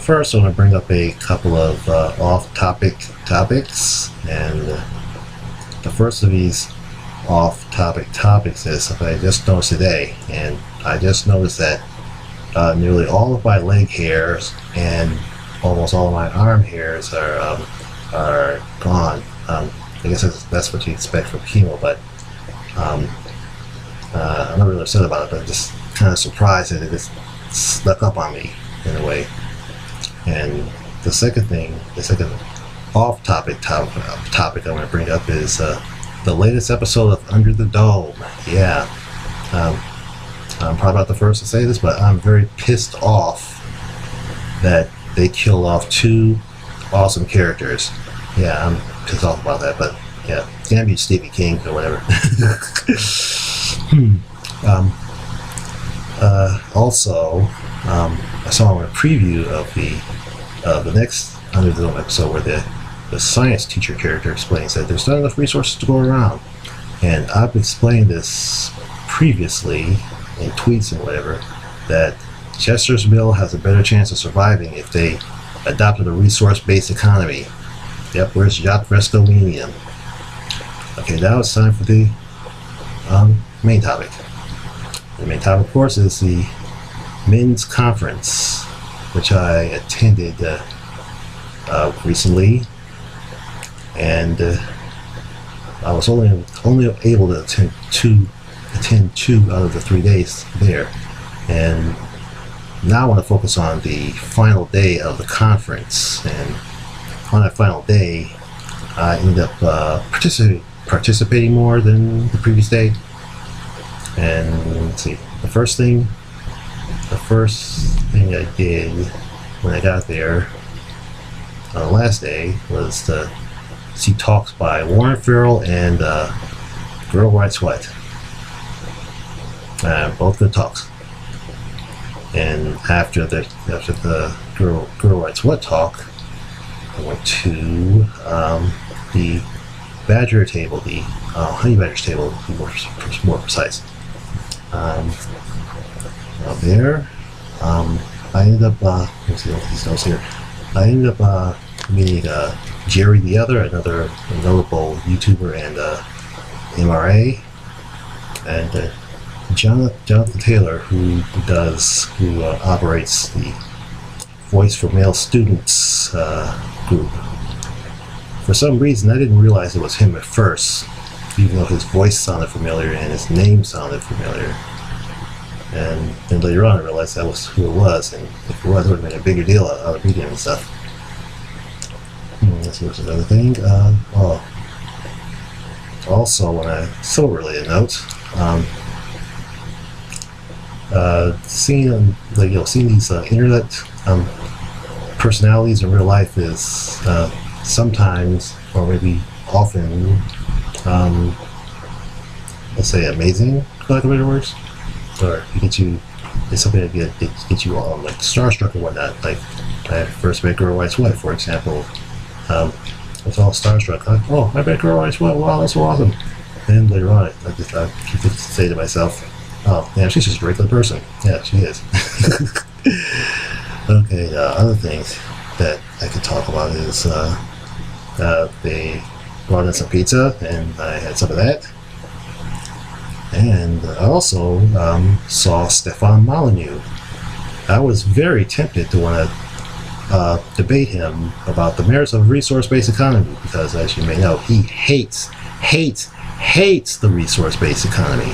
First, I want to bring up a couple of off-topic topics, and the first of these off-topic topics is something I just noticed today, and I just noticed that nearly all of my leg hairs and almost all of my arm hairs are gone. I guess that's what you expect from chemo, but I'm not really upset about it, but I'm just kind of surprised that it just snuck up on me in a way. And the second off-topic topic I want to bring up is the latest episode of Under the Dome. Yeah, I'm probably not the first to say this, but I'm very pissed off that they killed off two awesome characters. Yeah, I'm pissed off about that, but yeah, damn you, Stevie King or whatever. Also, I saw a preview of the next Under the Dome episode where the science teacher character explains that there's not enough resources to go around. And I've explained this previously in tweets and whatever, that Chester's Mill has a better chance of surviving if they adopted a resource-based economy. Yep, where's Jacques Fresco-Medium? Okay, now it's time for the main topic. The main topic, of course, is the Men's Conference, which I attended recently, and I was only able to attend two out of the 3 days there, and now I want to focus on the final day of the conference. And on that final day, I ended up participating more than the previous day. And let's see, the first thing I did when I got there on the last day was to see talks by Warren Farrell and Girl Writes What. Both good talks. And after the Girl Writes What talk, I went to the Badger table, the Honey Badgers table, to be more precise. Out there, I ended up, let's see these notes here. I ended up meeting Jerry the Other, another notable YouTuber and MRA, and Jonathan Taylor, who operates the Voice for Male Students group. For some reason, I didn't realize it was him at first, even though his voice sounded familiar and his name sounded familiar. And then later on, I realized that was who it was, and if it was, it would have been a bigger deal out of meeting him and stuff. Let's look at another thing. Also, on a civil-related note, seeing these internet personalities in real life is sometimes, or maybe often, let's say amazing, for lack of better words, or it's something that gets you all like starstruck and whatnot. Like I first met Girl Writes What, for example. I was all starstruck. Like, oh, I met Girl Writes What. Wow, that's so awesome. And later on, I keep to say to myself, oh, damn, she's just a regular person. Yeah, she is. Okay, other things that I could talk about is they brought in some pizza, and I had some of that. And I also saw Stefan Molyneux. I was very tempted to want to debate him about the merits of a resource-based economy, because as you may know, he hates the resource-based economy.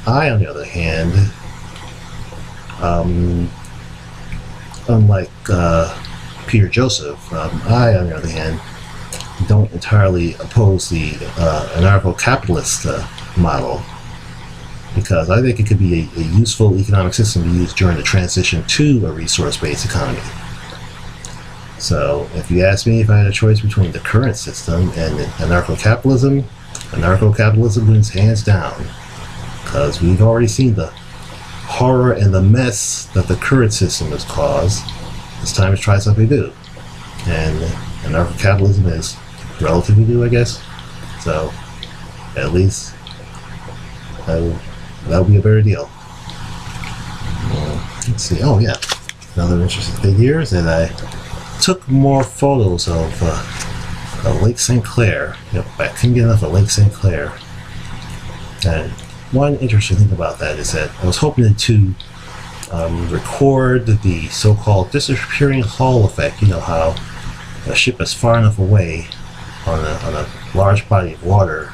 I, on the other hand, unlike Peter Joseph, I, on the other hand, don't entirely oppose the anarcho-capitalist model, because I think it could be a useful economic system to use during the transition to a resource-based economy. So if you ask me if I had a choice between the current system and anarcho-capitalism, anarcho-capitalism wins hands down, because we've already seen the horror and the mess that the current system has caused. It's time to try something new, and anarcho-capitalism is relatively new, I guess. So at least that would be a better deal. let's see. Oh yeah, another interesting thing here is that I took more photos of Lake St. Clair. Yep, I couldn't get enough of Lake St. Clair. And one interesting thing about that is that I was hoping to record the so-called disappearing hull effect. You know how a ship is far enough away on a large body of water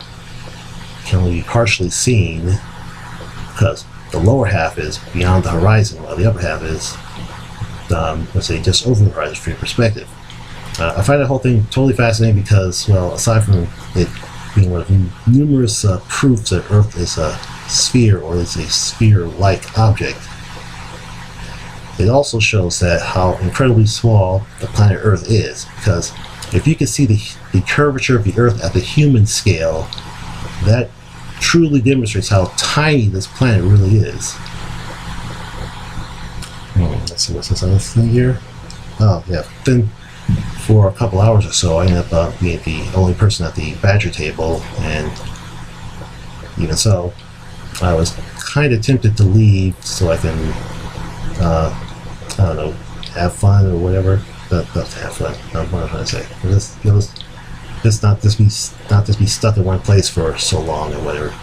can only be partially seen because the lower half is beyond the horizon while the upper half is, let's say, just over the horizon from your perspective. I find the whole thing totally fascinating because, well, aside from it being one of numerous proofs that Earth is a sphere or is a sphere-like object, it also shows that how incredibly small the planet Earth is. Because if you can see the curvature of the Earth at the human scale, that truly demonstrates how tiny this planet really is. Let's see, what's this other thing here? Oh, yeah. Then for a couple hours or so, I ended up being the only person at the Badger table, and even so, I was kind of tempted to leave so I can, I don't know, have fun or whatever. Not have fun. What am I trying to say? Just not just be stuck in one place for so long or whatever.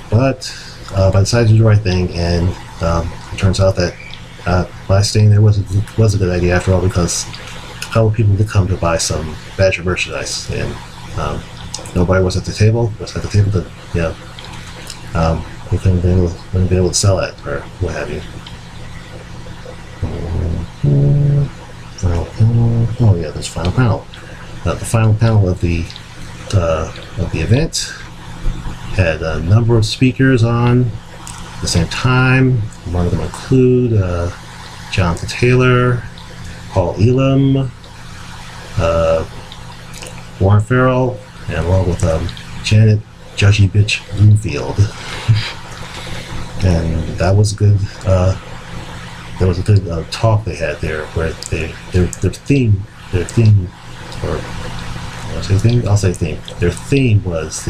But I decided to do the right thing, and it turns out that my staying there was a good idea after all, because a couple of people did come to buy some Badger merchandise, and nobody was at the table. Was at the table to, you know, we wouldn't be able to sell it or what have you. Final panel. Oh yeah, there's final panel. The final panel of the event had a number of speakers on at the same time. One of them include Jonathan Taylor, Paul Elam, Warren Farrell, and along with Janet Judgy Bitch Bloomfield. And that was good. There was a good talk they had there, where their theme, or I'll say theme. Their theme was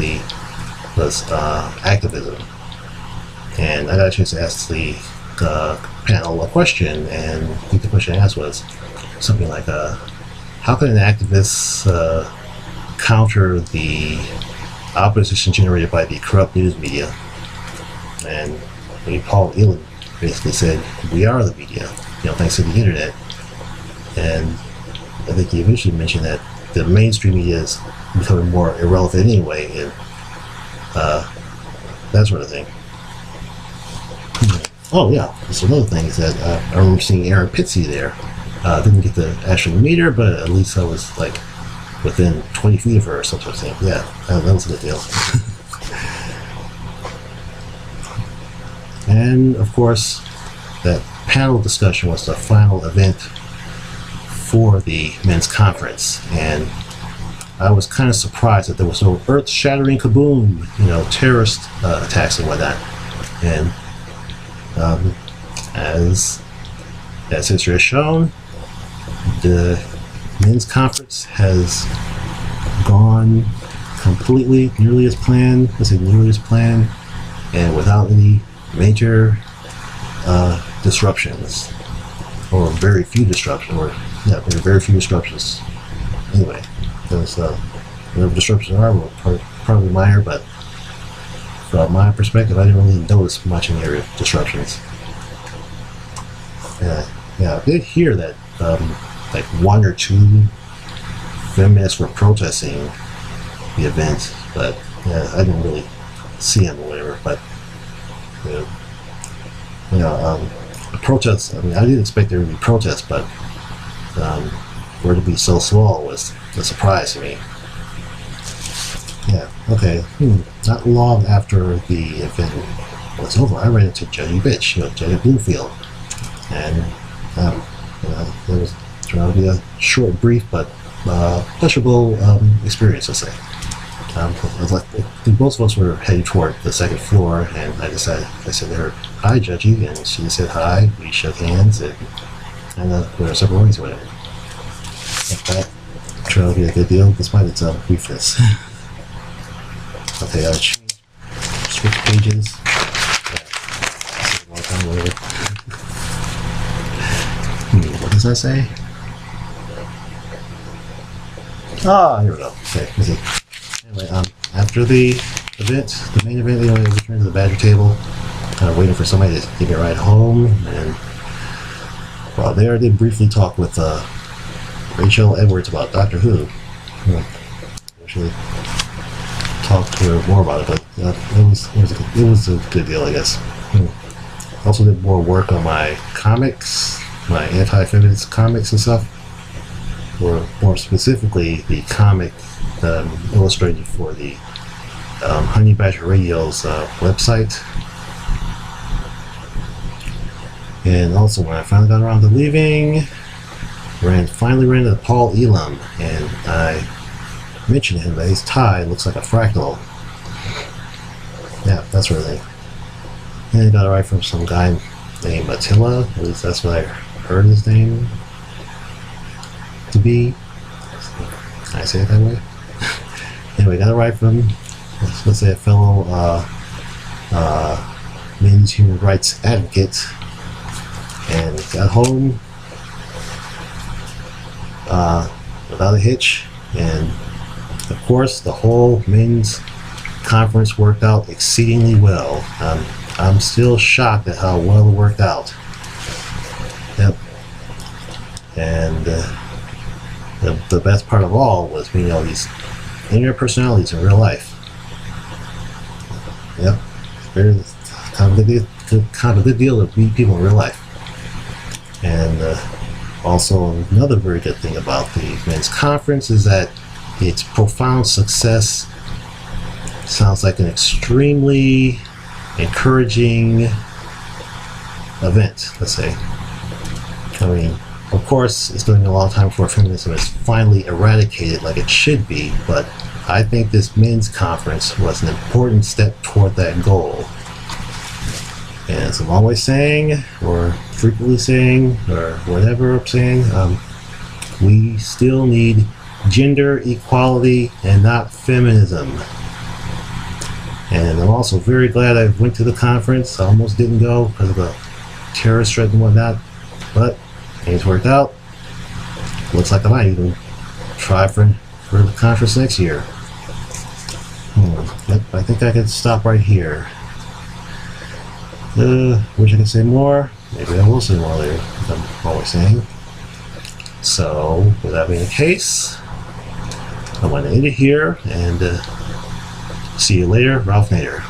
activism, and I got a chance to ask the panel a question, and I think the question I asked was something like, "How can an activist counter the opposition generated by the corrupt news media?" And Paul Elam basically said, "We are the media, thanks to the internet." And I think he eventually mentioned that the mainstream media is becoming more irrelevant anyway, and that sort of thing. Oh yeah, so another thing is that I remember seeing Aaron Pitsey there. Didn't get to actually meet her, but at least I was like within 20 feet of her or some sort of thing. Yeah, that was a good deal. And of course, that panel discussion was the final event for the men's conference, and I was kind of surprised that there was no earth-shattering kaboom, terrorist attacks and whatnot. And as history has shown, the men's conference has gone completely, nearly as planned. And without any major disruptions, or very few disruptions, very few disruptions. Anyway, there's whatever disruptions are probably minor, but from my perspective, I didn't really notice much in the area of disruptions. I did hear that like one or two feminists were protesting the event, but I didn't really see them or whatever. But protests. I mean, I didn't expect there to be protests, but for it to be so small was a surprise to me. Yeah. Okay. Not long after the event was over, I ran into Judgy Bitch, Janet Bloomfield, and it was turned out to be a short, brief, but pleasurable experience, I'll say. I think both of us were heading toward the second floor, and I said to her, "Hi, Judgy," and she said hi. We shook hands, and we were separate ways, whatever. That turned out to be a good deal, despite its briefness. Okay, switch pages. Yeah, whatever. does that say? Ah, here we go. Okay, let's see. Anyway, after the event, the main event, I returned to the Badger table, kind of waiting for somebody to give me a ride home, and while there, I did briefly talk with Rachel Edwards about Doctor Who. Actually, talked to her more about it, but it was a good deal, I guess. Also did more work on my comics, my anti-feminist comics and stuff, or more specifically the comic illustrated for the Honey Badger Radio's website. And also, when I finally got around to leaving, finally ran into Paul Elam, and I mentioned to him that his tie looks like a fractal. Yeah, that sort of thing. And I got a ride from some guy named Attila, at least that's what I heard his name to be. Can I say it that way? Anyway, got a ride from, let's say, a fellow men's human rights advocate, and got home without a hitch, and of course the whole men's conference worked out exceedingly well. I'm still shocked at how well it worked out. Yep. And the best part of all was meeting all these interpersonalities in real life. Yep. Very kind of a good deal to meet people in real life. And also another very good thing about the men's conference is that its profound success sounds like an extremely encouraging event, let's say. I mean, of course, it's going to be a long time before feminism is finally eradicated like it should be, but I think this men's conference was an important step toward that goal. And as I'm always saying, or frequently saying, or whatever I'm saying, we still need gender equality and not feminism. And I'm also very glad I went to the conference. I almost didn't go because of a terrorist threat and whatnot, but things worked out. Looks like I might even try for the conference next year. Yep, I think I could stop right here. Wish I could say more. Maybe I will say more later, like I'm always saying. So, with that being the case, I'm going to end it here, and see you later, Ralph Nader.